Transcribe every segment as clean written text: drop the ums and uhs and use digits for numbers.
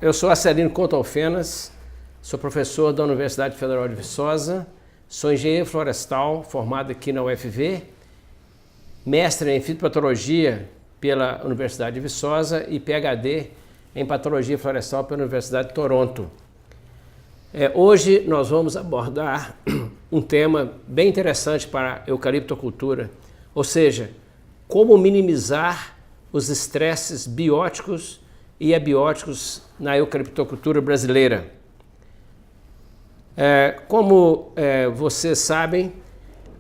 Eu sou Acelino Contalfenas, sou professor da Universidade Federal de Viçosa, sou engenheiro florestal formado aqui na UFV, mestre em fitopatologia pela Universidade de Viçosa e PhD em patologia florestal pela Universidade de Toronto. Hoje nós vamos abordar um tema bem interessante para a eucaliptocultura, ou seja, como minimizar os estresses bióticos e abióticos na eucaliptocultura brasileira. Como vocês sabem,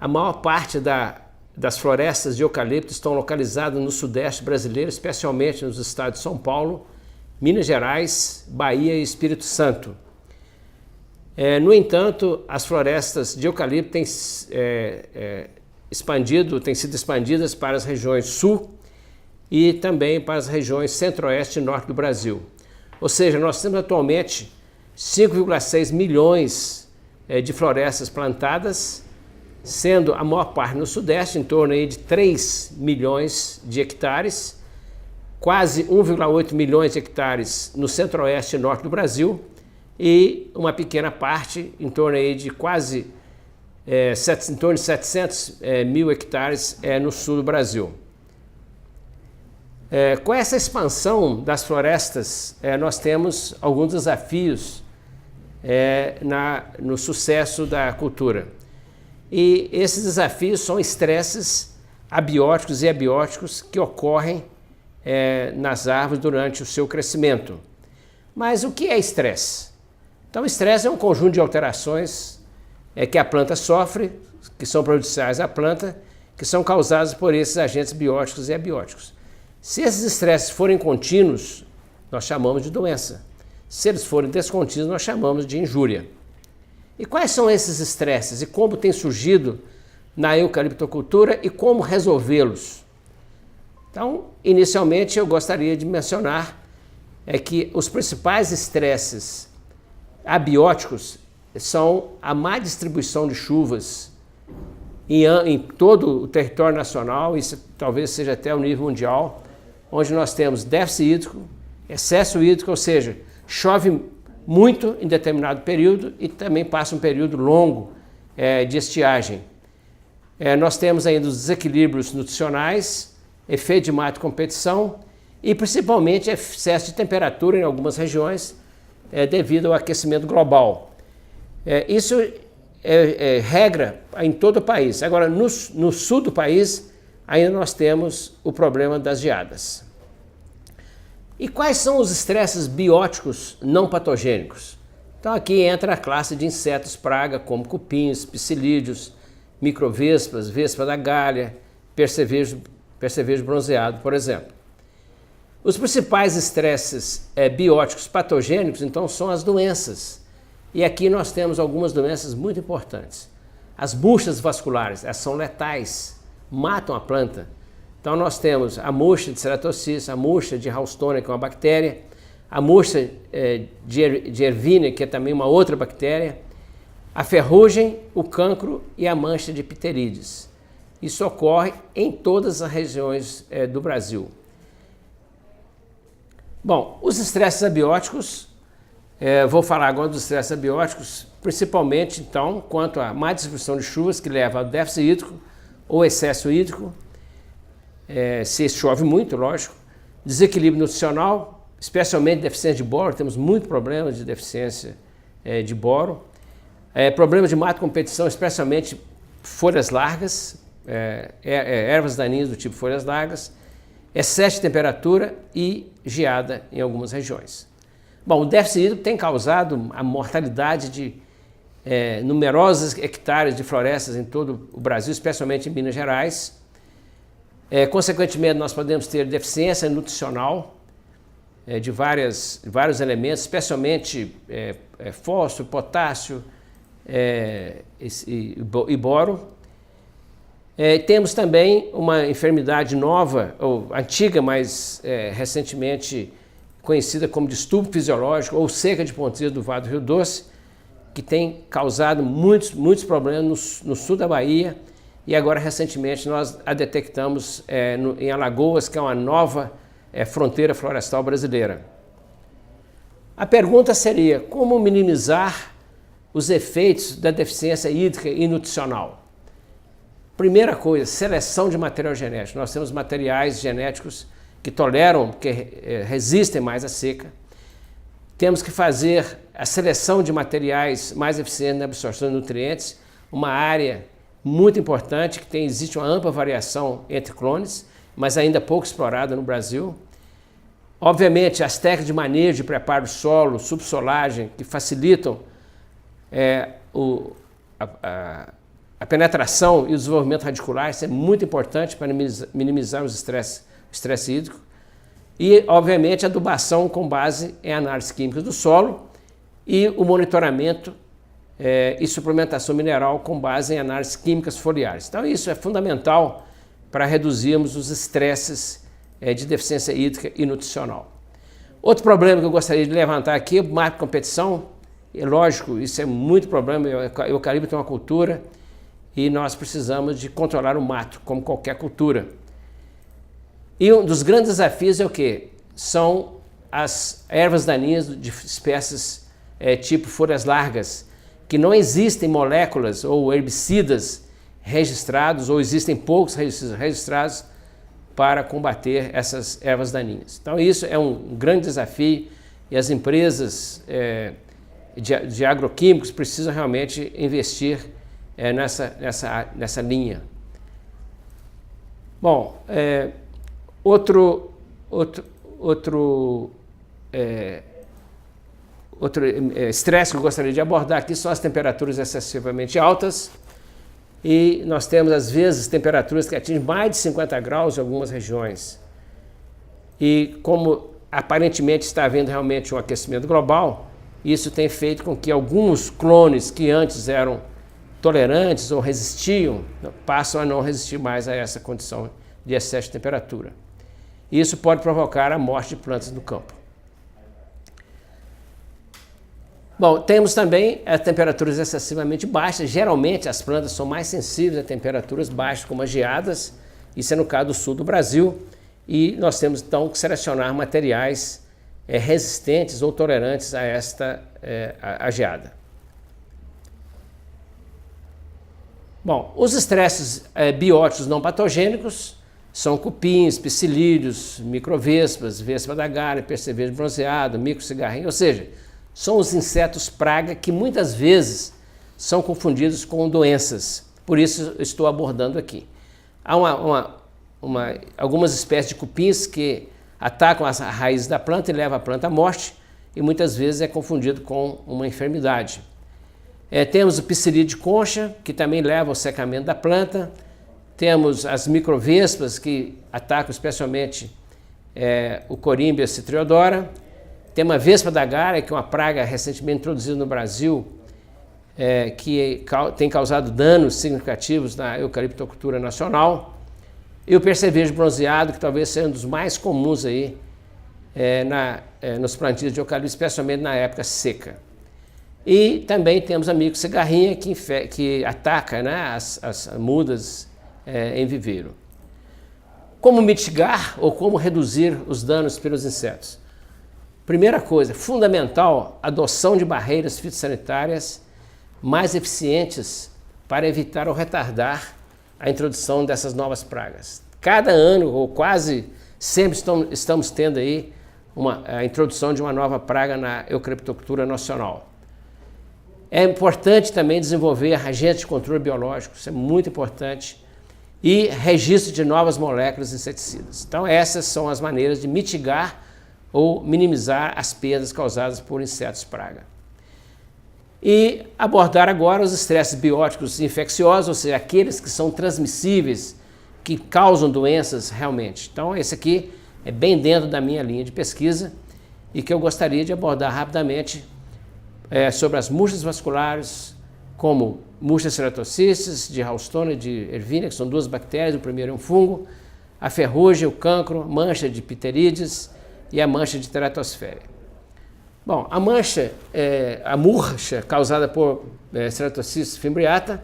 a maior parte das florestas de eucalipto estão localizadas no sudeste brasileiro, especialmente nos estados de São Paulo, Minas Gerais, Bahia e Espírito Santo. No entanto, as florestas de eucalipto têm sido expandidas para as regiões sul e também para as regiões centro-oeste e norte do Brasil. Ou seja, nós temos atualmente 5,6 milhões de florestas plantadas, sendo a maior parte no sudeste, em torno aí de 3 milhões de hectares, quase 1,8 milhões de hectares no centro-oeste e norte do Brasil e uma pequena parte, em torno aí de quase em torno de 700 mil hectares no sul do Brasil. Com essa expansão das florestas, nós temos alguns desafios no sucesso da cultura. E esses desafios são estresses abióticos e abióticos que ocorrem nas árvores durante o seu crescimento. Mas o que é estresse? Então, estresse é um conjunto de alterações que a planta sofre, que são prejudiciais à planta, que são causadas por esses agentes bióticos e abióticos. Se esses estresses forem contínuos, nós chamamos de doença. Se eles forem descontínuos, nós chamamos de injúria. E quais são esses estresses e como tem surgido na eucaliptocultura e como resolvê-los? Então, inicialmente, eu gostaria de mencionar que os principais estresses abióticos são a má distribuição de chuvas em todo o território nacional, isso talvez seja até o nível mundial, onde nós temos déficit hídrico, excesso hídrico, ou seja, chove muito em determinado período e também passa um período longo de estiagem. Nós temos ainda os desequilíbrios nutricionais, efeito de mata e competição e principalmente excesso de temperatura em algumas regiões devido ao aquecimento global. Isso é regra em todo o país. Agora, no sul do país, ainda nós temos o problema das geadas. E quais são os estresses bióticos não patogênicos? Então aqui entra a classe de insetos praga, como cupins, psilídeos, microvespas, vespa da galha, percevejo bronzeado, por exemplo. Os principais estresses bióticos patogênicos, então, são as doenças. E aqui nós temos algumas doenças muito importantes. As murchas vasculares, elas são letais, matam a planta. Então nós temos a murcha de ceratocista, a murcha de Housetonia, que é uma bactéria, a murcha de Erwinia, que é também uma outra bactéria, a ferrugem, o cancro e a mancha de pterídeos. Isso ocorre em todas as regiões do Brasil. Bom, os estresses abióticos, vou falar agora dos estresses abióticos, principalmente então quanto à má distribuição de chuvas, que leva ao déficit hídrico ou excesso hídrico, se chove muito, lógico, desequilíbrio nutricional, especialmente deficiência de boro, temos muito problema de deficiência de boro, problemas de mata e competição, especialmente folhas largas, ervas daninhas do tipo folhas largas, excesso de temperatura e geada em algumas regiões. Bom, o déficit hídrico tem causado a mortalidade de numerosos hectares de florestas em todo o Brasil, especialmente em Minas Gerais. Consequentemente, nós podemos ter deficiência nutricional de vários elementos, especialmente fósforo, potássio e boro. Temos também uma enfermidade nova, ou antiga, mas recentemente conhecida como distúrbio fisiológico ou seca de pontilha do Vale do Rio Doce, que tem causado muitos problemas no sul da Bahia e agora recentemente nós a detectamos em Alagoas, que é uma nova fronteira florestal brasileira. A pergunta seria, como minimizar os efeitos da deficiência hídrica e nutricional? Primeira coisa, seleção de material genético. Nós temos materiais genéticos que toleram, que resistem mais à seca. Temos que fazer a seleção de materiais mais eficientes na absorção de nutrientes, uma área muito importante, que existe uma ampla variação entre clones, mas ainda pouco explorada no Brasil. Obviamente, as técnicas de manejo de preparo do solo, subsolagem, que facilitam a penetração e o desenvolvimento radicular, isso é muito importante para minimizar o estresse hídrico. E, obviamente, a adubação com base em análise química do solo e o monitoramento e suplementação mineral com base em análises químicas foliares. Então, isso é fundamental para reduzirmos os estresses de deficiência hídrica e nutricional. Outro problema que eu gostaria de levantar aqui é o marco de competição. É lógico, isso é muito problema, o eucalipto é uma cultura e nós precisamos de controlar o mato, como qualquer cultura. E um dos grandes desafios é o quê? São as ervas daninhas de espécies tipo folhas largas, que não existem moléculas ou herbicidas registrados, ou existem poucos registrados para combater essas ervas daninhas. Então isso é um grande desafio e as empresas de agroquímicos precisam realmente investir nessa linha. Bom, outro estresse que eu gostaria de abordar aqui são as temperaturas excessivamente altas, e nós temos às vezes temperaturas que atingem mais de 50 graus em algumas regiões. E como aparentemente está havendo realmente um aquecimento global, isso tem feito com que alguns clones que antes eram tolerantes ou resistiam, passam a não resistir mais a essa condição de excesso de temperatura. Isso pode provocar a morte de plantas no campo. Bom, temos também as temperaturas excessivamente baixas. Geralmente as plantas são mais sensíveis a temperaturas baixas, como as geadas. Isso é no caso do sul do Brasil. E nós temos então que selecionar materiais resistentes ou tolerantes a esta a geada. Bom, os estresses bióticos não patogênicos são cupins, psilídeos, microvespas, vespa da galha, percevejo bronzeado, microcigarrinho, ou seja, são os insetos praga que muitas vezes são confundidos com doenças. Por isso estou abordando aqui. Há algumas espécies de cupins que atacam as raízes da planta e levam a planta à morte, e muitas vezes é confundido com uma enfermidade. Temos o psilídeo de concha, que também leva ao secamento da planta. Temos as microvespas, que atacam especialmente o Corymbia citriodora. Tem uma vespa da galha, que é uma praga recentemente introduzida no Brasil, que tem causado danos significativos na eucaliptocultura nacional. E o percevejo bronzeado, que talvez seja um dos mais comuns aí nos plantios de eucalipto, especialmente na época seca. E também temos a microcigarrinha, que ataca, né, as mudas em viveiro. Como mitigar ou como reduzir os danos pelos insetos? Primeira coisa, fundamental, adoção de barreiras fitossanitárias mais eficientes para evitar ou retardar a introdução dessas novas pragas. Cada ano, ou quase sempre, estamos tendo aí a introdução de uma nova praga na eucaliptocultura nacional. É importante também desenvolver agentes de controle biológico, isso é muito importante, e registro de novas moléculas de inseticidas. Então essas são as maneiras de mitigar ou minimizar as perdas causadas por insetos praga. E abordar agora os estresses bióticos infecciosos, ou seja, aqueles que são transmissíveis, que causam doenças realmente. Então esse aqui é bem dentro da minha linha de pesquisa e que eu gostaria de abordar rapidamente sobre as murchas vasculares, como murchas ceratocystis, de Houston e de Erwinia, que são duas bactérias, o primeiro é um fungo, a ferrugem, o cancro, mancha de pterídeos e a mancha de teratosfera. Bom, a murcha causada por Ceratocystis fimbriata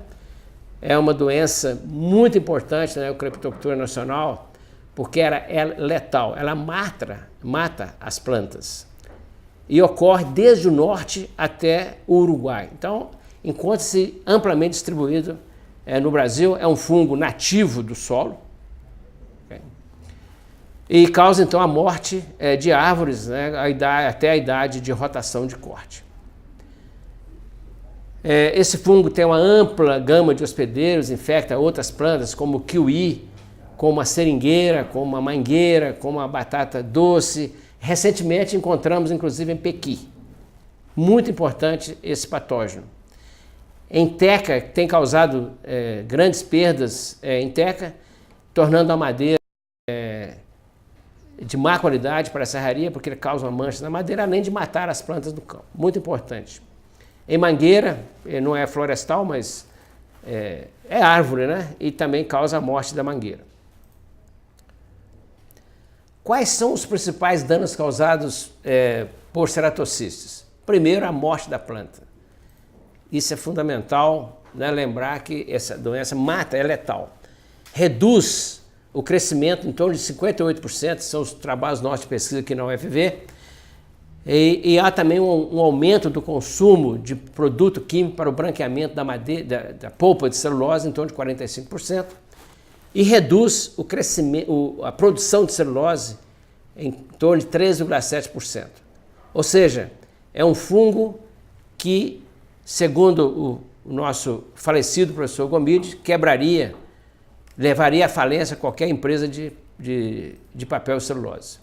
é uma doença muito importante na eucaliptocultura nacional, porque ela é letal, ela mata as plantas. e ocorre desde o norte até o Uruguai. Então, encontra-se amplamente distribuído no Brasil, é um fungo nativo do solo, okay? E causa então a morte de árvores, né, até a idade de rotação de corte. Esse fungo tem uma ampla gama de hospedeiros, infecta outras plantas como o kiwi, como a seringueira, como a mangueira, como a batata doce. Recentemente encontramos inclusive em pequi. Muito importante esse patógeno. Em teca, tem causado grandes perdas em teca, tornando a madeira de má qualidade para a serraria, porque ele causa uma mancha na madeira, além de matar as plantas do campo. Muito importante. Em mangueira, não é florestal, mas é árvore, né? E também causa a morte da mangueira. Quais são os principais danos causados por ceratocistes? Primeiro, a morte da planta. Isso é fundamental, né? Lembrar que essa doença mata, é letal. Reduz o crescimento em torno de 58%, são os trabalhos nossos de pesquisa aqui na UFV, e há também um aumento do consumo de produto químico para o branqueamento da madeira, da polpa de celulose em torno de 45%, e reduz o crescimento, a produção de celulose em torno de 13,7%. Ou seja, é um fungo que, segundo o nosso falecido professor Gomide, levaria à falência qualquer empresa de papel e celulose.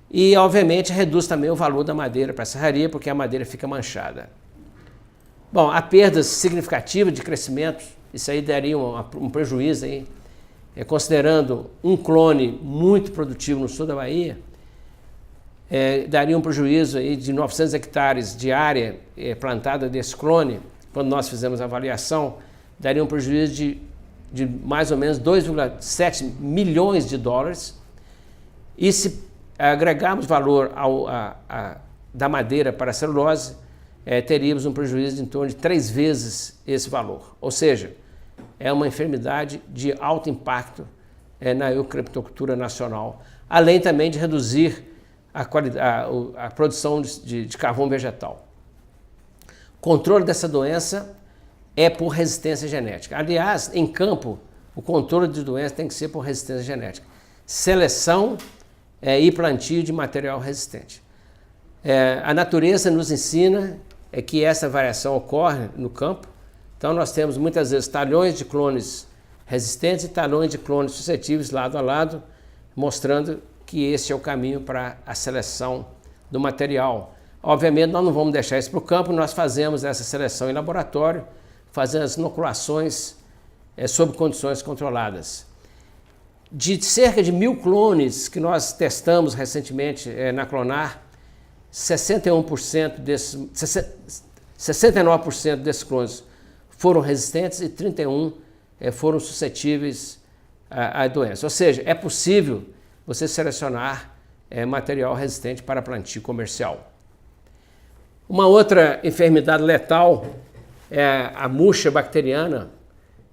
E, obviamente, reduz também o valor da madeira para a serraria, porque a madeira fica manchada. Bom, há perdas significativas de crescimento, isso aí daria um prejuízo aí, considerando um clone muito produtivo no sul da Bahia, daria um prejuízo aí de 900 hectares de área plantada desse clone. Quando nós fizemos a avaliação, daria um prejuízo de mais ou menos 2,7 milhões de dólares. E se agregarmos valor da madeira para a celulose, teríamos um prejuízo de em torno de 3 vezes esse valor. Ou seja, é uma enfermidade de alto impacto na eucaliptocultura nacional, além também de reduzir a produção de carvão vegetal. Controle dessa doença é por resistência genética. Aliás, em campo, o controle de doença tem que ser por resistência genética. Seleção e plantio de material resistente. A natureza nos ensina que essa variação ocorre no campo. Então nós temos muitas vezes talhões de clones resistentes e talhões de clones suscetíveis lado a lado, mostrando que esse é o caminho para a seleção do material. Obviamente nós não vamos deixar isso para o campo, nós fazemos essa seleção em laboratório, fazendo as inoculações sob condições controladas. De cerca de 1.000 clones que nós testamos recentemente na Clonar, 69% desses clones foram resistentes e 31 foram suscetíveis à doença. Ou seja, é possível você selecionar material resistente para plantio comercial. Uma outra enfermidade letal é a murcha bacteriana,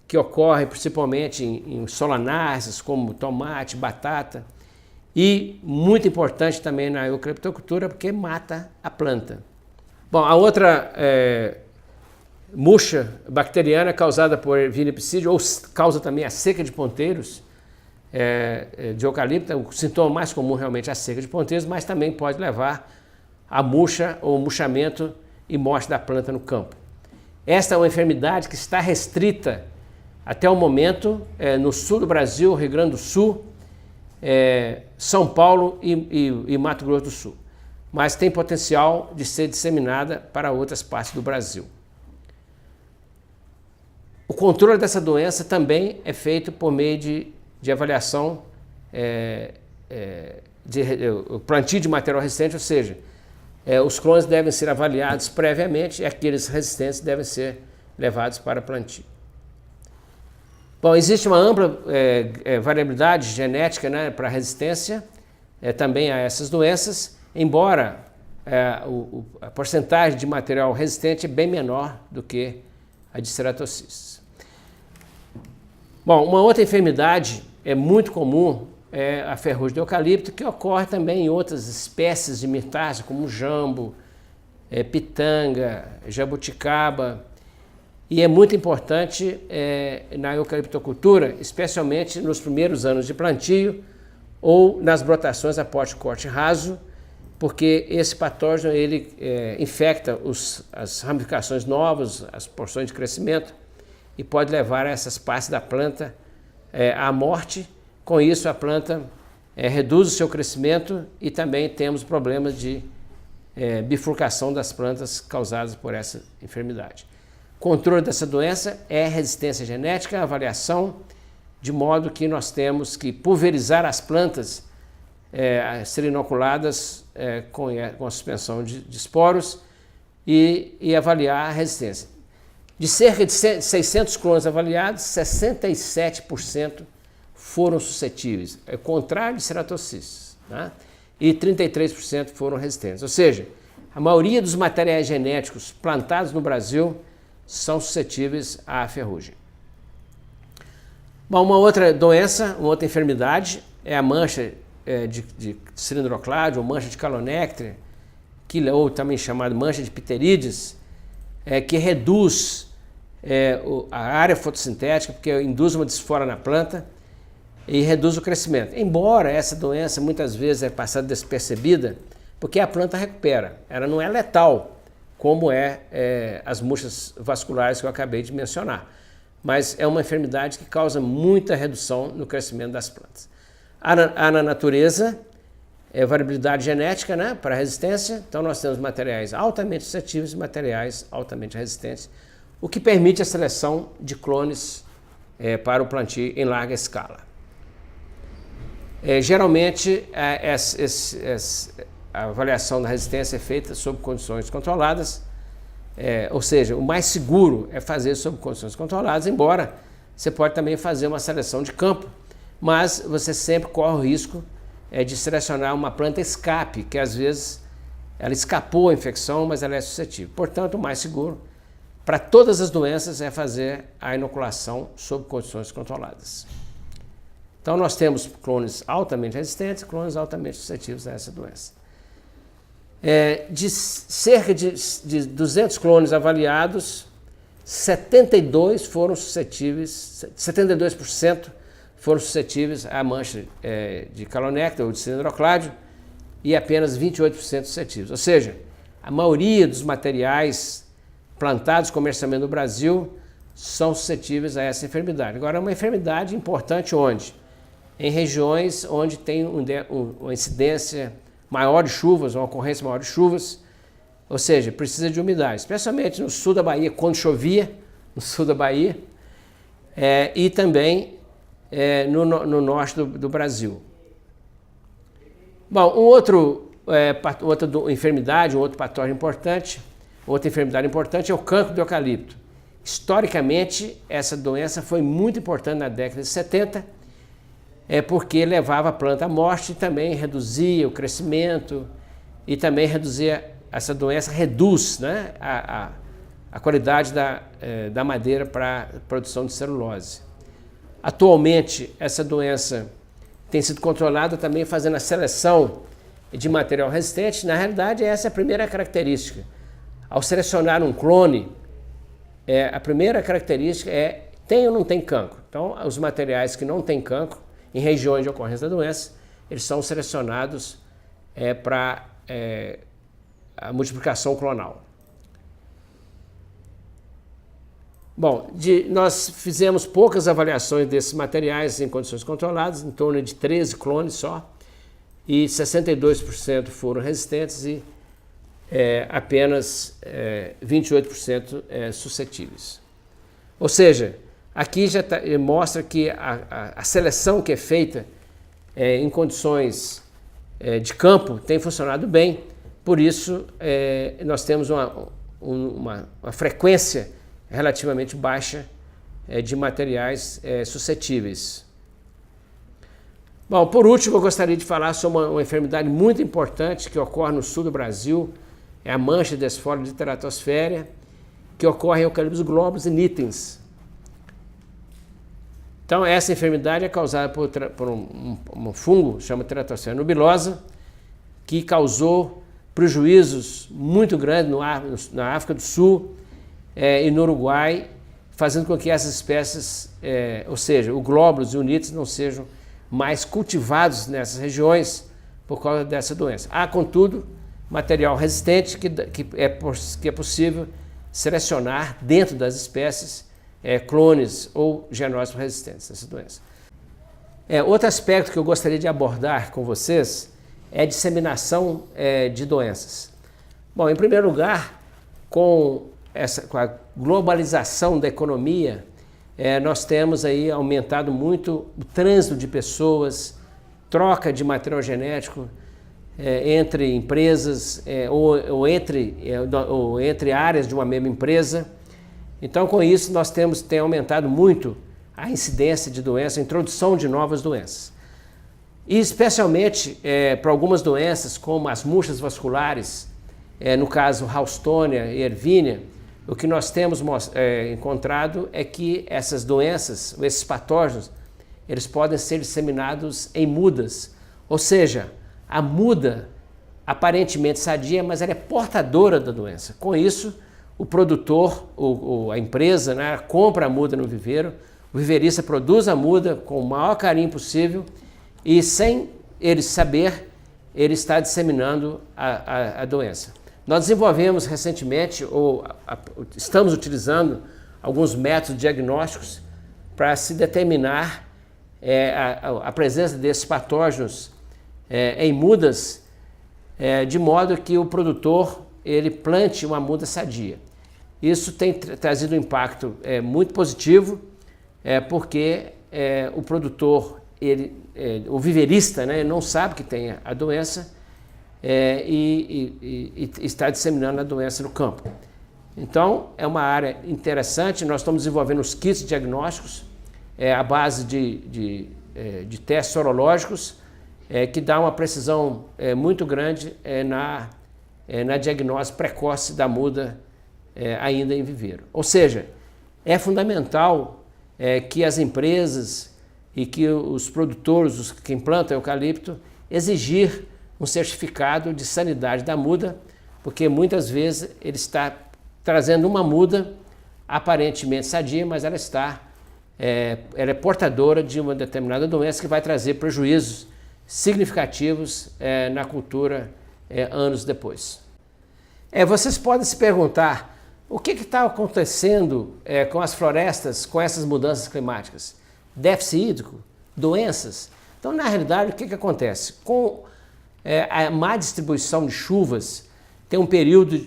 que ocorre principalmente em solanáceas como tomate, batata, e muito importante também na eucaliptocultura porque mata a planta. Bom, a outra murcha bacteriana é causada por vinipsídeo, ou causa também a seca de ponteiros de eucalipto. O sintoma mais comum realmente é a seca de ponteiros, mas também pode levar a murcha ou murchamento e morte da planta no campo. Esta é uma enfermidade que está restrita até o momento no sul do Brasil, Rio Grande do Sul, São Paulo e Mato Grosso do Sul, mas tem potencial de ser disseminada para outras partes do Brasil. O controle dessa doença também é feito por meio de avaliação de plantio de material resistente, ou seja, os clones devem ser avaliados previamente e aqueles resistentes devem ser levados para plantio. Bom, existe uma ampla variabilidade genética, né, para resistência também a essas doenças, embora a porcentagem de material resistente é bem menor do que a de ceratocistes. Bom, uma outra enfermidade muito comum a ferrugem do eucalipto, que ocorre também em outras espécies de mirtácea, como jambo, pitanga, jabuticaba. E é muito importante na eucaliptocultura, especialmente nos primeiros anos de plantio ou nas brotações após o corte raso, porque esse patógeno ele infecta as ramificações novas, as porções de crescimento, e pode levar essas partes da planta à morte. Com isso, a planta reduz o seu crescimento e também temos problemas de bifurcação das plantas causadas por essa enfermidade. Controle dessa doença é resistência genética, avaliação, de modo que nós temos que pulverizar as plantas a serem inoculadas com a suspensão de esporos e avaliar a resistência. De cerca de 600 clones avaliados, 67% foram suscetíveis, é o contrário de ceratocystis, né? E 33% foram resistentes. Ou seja, a maioria dos materiais genéticos plantados no Brasil são suscetíveis à ferrugem. Bom, uma outra doença, uma outra enfermidade é a mancha de cilindrocládio, ou mancha de calonectria, ou também chamada mancha de pterídeos, que reduz a área fotossintética, porque induz uma desfora na planta e reduz o crescimento. Embora essa doença muitas vezes é passada despercebida, porque a planta recupera, ela não é letal, como as murchas vasculares que eu acabei de mencionar. Mas é uma enfermidade que causa muita redução no crescimento das plantas. Há na natureza variabilidade genética, né, para resistência, então nós temos materiais altamente suscetíveis e materiais altamente resistentes, o que permite a seleção de clones para o plantio em larga escala. Geralmente, a avaliação da resistência é feita sob condições controladas, ou seja, o mais seguro é fazer sob condições controladas, embora você pode também fazer uma seleção de campo, mas você sempre corre o risco de selecionar uma planta escape, que às vezes ela escapou a infecção, mas ela é suscetível. Portanto, o mais seguro para todas as doenças é fazer a inoculação sob condições controladas. Então nós temos clones altamente resistentes e clones altamente suscetíveis a essa doença. De cerca de 200 clones avaliados, 72% foram suscetíveis à mancha de calonectria ou de cilindrocládio e apenas 28% suscetíveis. Ou seja, a maioria dos materiais plantados comercialmente no Brasil são suscetíveis a essa enfermidade. Agora, é uma enfermidade importante onde? Em regiões onde tem uma incidência maior de chuvas, uma ocorrência maior de chuvas, ou seja, precisa de umidade, especialmente no sul da Bahia, quando chovia, no sul da Bahia, e também no norte do Brasil. Bom, outra enfermidade, um outro patógeno importante, outra enfermidade importante é o cancro do eucalipto. Historicamente, essa doença foi muito importante na década de 70, porque levava a planta à morte e também reduzia o crescimento e também essa doença reduz, né, a qualidade da madeira para a produção de celulose. Atualmente, essa doença tem sido controlada também fazendo a seleção de material resistente. Na realidade, essa é a primeira característica. Ao selecionar um clone, a primeira característica tem ou não tem cancro. Então, os materiais que não têm cancro, em regiões de ocorrência da doença, eles são selecionados para a multiplicação clonal. Bom, nós fizemos poucas avaliações desses materiais em condições controladas, em torno de 13 clones só, e 62% foram resistentes e apenas 28% suscetíveis. Ou seja, aqui já mostra que a seleção que é feita em condições de campo tem funcionado bem, por isso nós temos uma frequência relativamente baixa de materiais suscetíveis. Bom, por último, eu gostaria de falar sobre uma enfermidade muito importante que ocorre no sul do Brasil, é a mancha desfólica de teratosféria, que ocorre em Eucalyptus globulus e nitens. Então, essa enfermidade é causada por um fungo, chama Teratocera nubilosa, que causou prejuízos muito grandes na África do Sul e no Uruguai, fazendo com que essas espécies, ou seja, o glóbulos e o nítis não sejam mais cultivados nessas regiões por causa dessa doença. Há, contudo, material resistente que é possível selecionar dentro das espécies clones ou genótipos resistentes a essa doença. Outro aspecto que eu gostaria de abordar com vocês é a disseminação de doenças. Bom, em primeiro lugar, com a globalização da economia, nós temos aí aumentado muito o trânsito de pessoas, troca de material genético entre empresas ou entre áreas de uma mesma empresa. Então, com isso, nós tem aumentado muito a incidência de doenças, a introdução de novas doenças. E especialmente para algumas doenças, como as murchas vasculares, no caso Ralstonia e Ervínia, o que nós temos encontrado é que essas doenças, esses patógenos, eles podem ser disseminados em mudas, ou seja, a muda aparentemente sadia, mas ela é portadora da doença. Com isso, o produtor, a empresa, né, compra a muda no viveiro, o viveirista produz a muda com o maior carinho possível e, sem ele saber, ele está disseminando a doença. Nós desenvolvemos recentemente, estamos utilizando alguns métodos diagnósticos para se determinar a presença desses patógenos em mudas, de modo que o produtor ele plante uma muda sadia. Isso tem trazido um impacto muito positivo, porque o produtor, o viveirista, né, não sabe que tem a doença e está disseminando a doença no campo. Então, é uma área interessante. Nós estamos desenvolvendo os kits diagnósticos à base de testes sorológicos, que dá uma precisão muito grande na diagnose precoce da muda ainda em viveiro. Ou seja, é fundamental que as empresas e que os produtores, quem planta eucalipto, exigir um certificado de sanidade da muda, porque muitas vezes ele está trazendo uma muda aparentemente sadia, mas ela é portadora de uma determinada doença que vai trazer prejuízos significativos na cultura anos depois. Vocês podem se perguntar o que está acontecendo com as florestas, com essas mudanças climáticas? Déficit hídrico? Doenças? Então, na realidade, o que acontece? Com a má distribuição de chuvas, tem um período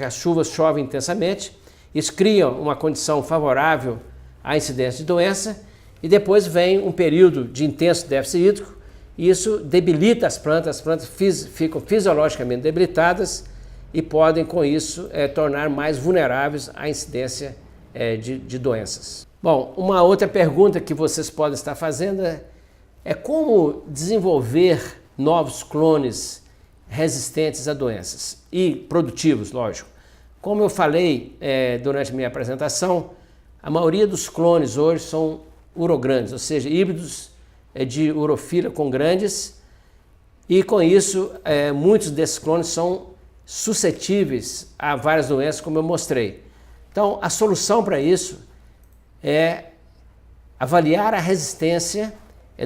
as chuvas chovem intensamente, isso cria uma condição favorável à incidência de doença, e depois vem um período de intenso déficit hídrico, e isso debilita as plantas ficam fisiologicamente debilitadas e podem, com isso, tornar mais vulneráveis à incidência de doenças. Bom, uma outra pergunta que vocês podem estar fazendo é como desenvolver novos clones resistentes a doenças e produtivos, lógico. Como eu falei durante a minha apresentação, a maioria dos clones hoje são urograndes, ou seja, híbridos de urofila com grandes, e com isso muitos desses clones são suscetíveis a várias doenças, como eu mostrei. Então, a solução para isso é avaliar a resistência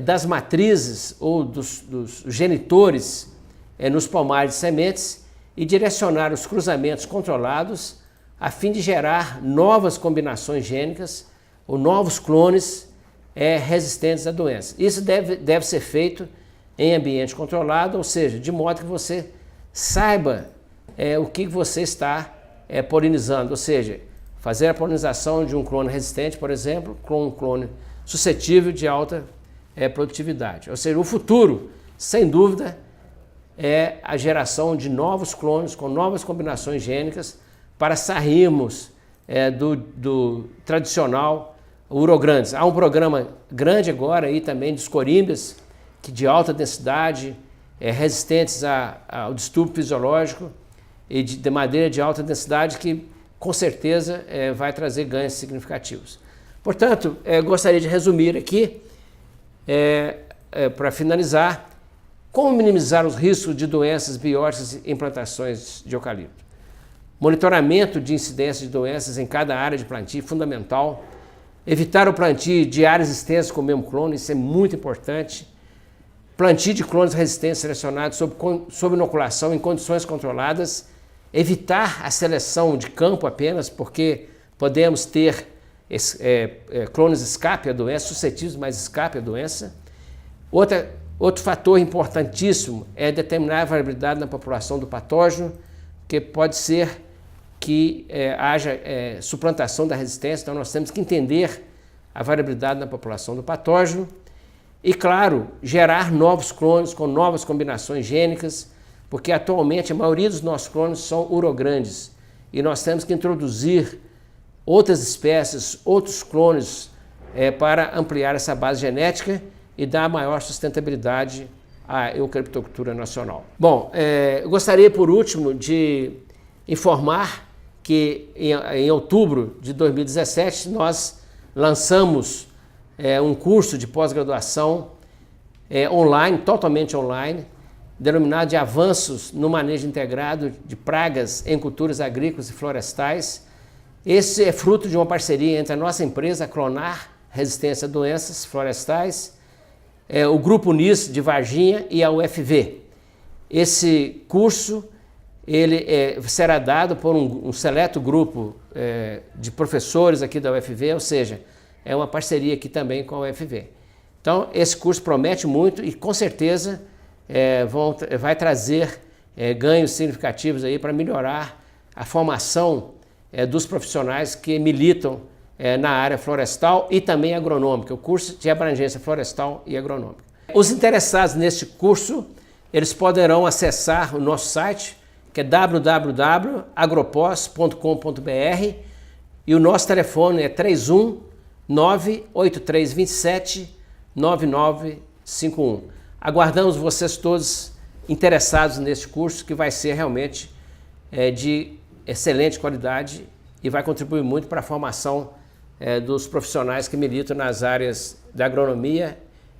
das matrizes ou dos genitores nos palmares de sementes e direcionar os cruzamentos controlados a fim de gerar novas combinações gênicas ou novos clones resistentes à doença. Isso deve ser feito em ambiente controlado, ou seja, de modo que você saiba o que você está polinizando, ou seja, fazer a polinização de um clone resistente, por exemplo, com um clone suscetível de alta produtividade. Ou seja, o futuro, sem dúvida, é a geração de novos clones com novas combinações gênicas para sairmos do tradicional urograndes. Há um programa grande agora aí também dos corímbias, que de alta densidade, resistentes ao distúrbio fisiológico e de madeira de alta densidade, que com certeza vai trazer ganhos significativos. Portanto, gostaria de resumir aqui, para finalizar, como minimizar os riscos de doenças bióticas em plantações de eucalipto. Monitoramento de incidência de doenças em cada área de plantio fundamental. Evitar o plantio de áreas extensas com o mesmo clone, isso é muito importante. Plantio de clones resistentes selecionados sob inoculação em condições controladas. Evitar a seleção de campo apenas, porque podemos ter clones escape à doença, suscetíveis, mas escape à doença. Outro fator importantíssimo é determinar a variabilidade na população do patógeno, porque pode ser que haja suplantação da resistência, então nós temos que entender a variabilidade na população do patógeno e, claro, gerar novos clones com novas combinações gênicas, porque atualmente a maioria dos nossos clones são urograndes e nós temos que introduzir outras espécies, outros clones para ampliar essa base genética e dar maior sustentabilidade à eucaliptocultura nacional. Bom, eu gostaria por último de informar que em outubro de 2017 nós lançamos um curso de pós-graduação online, totalmente online, denominado de Avanços no Manejo Integrado de Pragas em Culturas Agrícolas e Florestais. Esse é fruto de uma parceria entre a nossa empresa, a Clonar Resistência a Doenças Florestais, o Grupo NIS de Varginha e a UFV. Esse curso ele será dado por um seleto grupo de professores aqui da UFV, ou seja, é uma parceria aqui também com a UFV. Então, esse curso promete muito e com certeza vai trazer ganhos significativos aí para melhorar a formação dos profissionais que militam na área florestal e também agronômica, o curso de abrangência florestal e agronômica. Os interessados neste curso, eles poderão acessar o nosso site, que é www.agropos.com.br, e o nosso telefone é 319-8327-9951. Aguardamos vocês todos interessados neste curso, que vai ser realmente de excelente qualidade e vai contribuir muito para a formação dos profissionais que militam nas áreas da agronomia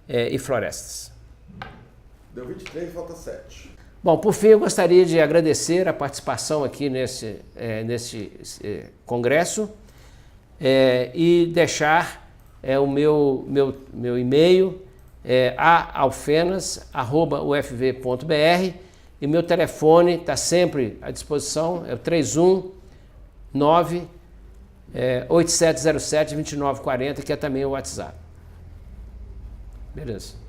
e florestas. Deu 23, falta 7. Bom, por fim, eu gostaria de agradecer a participação aqui nesse congresso e deixar o meu e-mail, aalfenas@ufv.br, e meu telefone está sempre à disposição, é o 319-8707-2940, que é também o WhatsApp. Beleza.